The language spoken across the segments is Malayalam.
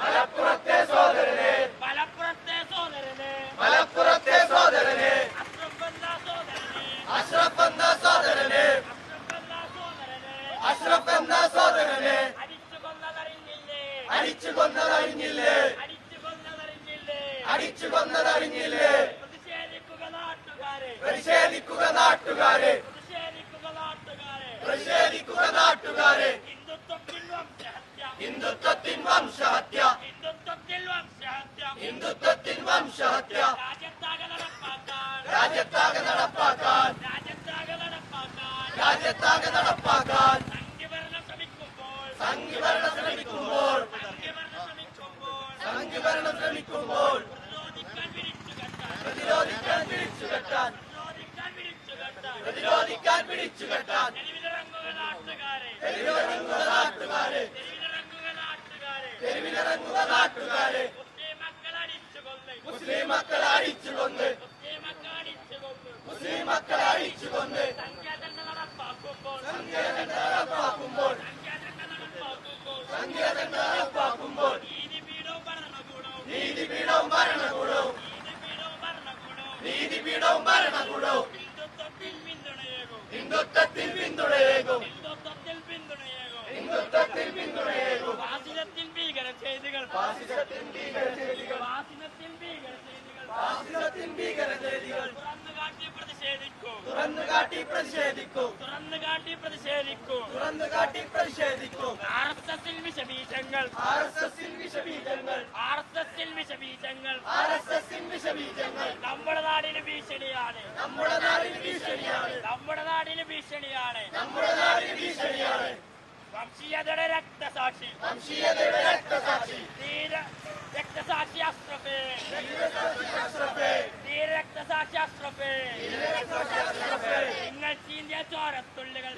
മലപ്പുറത്തെ സോദരനെ അടിച്ചു കൊന്നതറിഞ്ഞില്ലേ? പ്രതിഷേധിക്കുക നാട്ടുകാരെ. ഹിന്ദുത്വത്തിൻ വംശഹത്യ. രാജ്യത്താകെ നടപ്പാക്കാൻ സംഘിഭരണം ശ്രമിക്കുമ്പോൾ പ്രതിരോധിക്കാൻ പിടിച്ചുകെട്ടാൻ തെരുവിലിറങ്ങുക നാട്ടുകാരെ. മുസ്ലിം മക്കളെ അടിച്ചുകൊന്ന് സംഖ്യാതന്നെ നടപ്പാക്കുമ്പോൾ നീതിപീഠവും ഭരണകൂടവും ഹിന്ദുത്വത്തിൽ പിന്തുണയേകും. ഫാസിസത്തിൻ ഭീകര ചെയ്തികൾ തുറന്നുകാട്ടി പ്രതിഷേധിക്കൂ. ആർഎസ്എസിൽ വിഷബീജങ്ങൾ നമ്മുടെ നാടിന് ഭീഷണിയാണ്. വംശീയതയുടെ രക്തസാക്ഷി രക്തസാക്ഷി അഷ്റഫേ.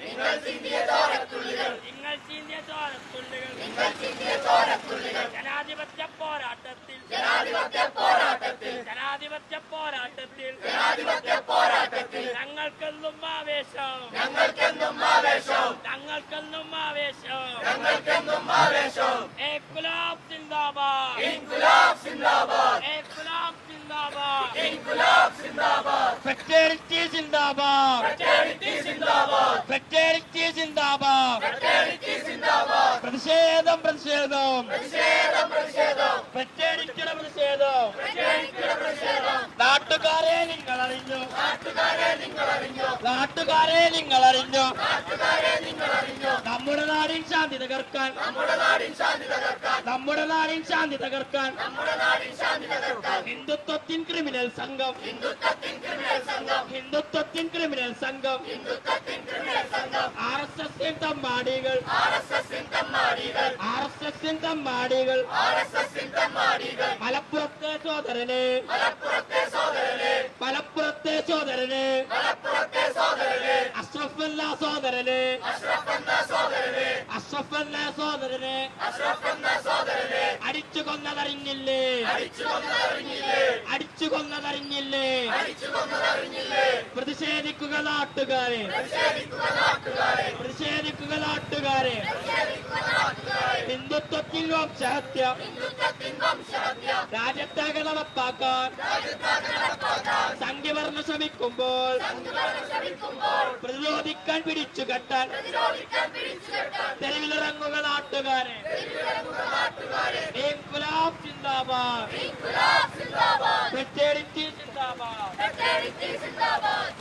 നിങ്ങൾ ചീന്തിയ ചോരത്തുള്ളികൾ ജനാധിപത്യ പോരാട്ടത്തിൽ ഞങ്ങൾക്കെന്നും ആവേശം. ഏക് ഗുലാബ് സിന്ദാബാദ്. Fraternity zindabad. പ്രതിഷേധം. ഫ്രറ്റേണിറ്റിയുടെ പ്രതിഷേധം. നാട്ടുകാരെ നിങ്ങൾ അറിഞ്ഞു. നമ്മുടെ നാടിൻ ശാന്തി തകർക്കാൻ ഹിന്ദുത്വത്തിൻ ക്രിമിനൽ സംഘം ആർഎസ്എസിൻ തമ്മാടികൾ മലപ്പുറത്തെ സോദരനെ അഷ്റഫല്ല സോദരനെ അടിച്ചു കൊന്നതറിഞ്ഞില്ലേ? പ്രതിഷേധിക്കുക നാട്ടുകാരെ. ഹിന്ദുത്വത്തിൽ വംശഹത്യ രാജ്യത്താകെ നടപ്പാക്കാൻ സംഘിഭരണം ശ്രമിക്കുമ്പോൾ പ്രതിരോധിക്കാൻ പിടിച്ചുകെട്ടാൻ തെരുവിലിറങ്ങുക നാട്ടുകാരെ. ഇൻക്വിലാബ് സിന്ദാബാദ്. ഫ്രറ്റേണിറ്റി സിന്ദാബാദ്.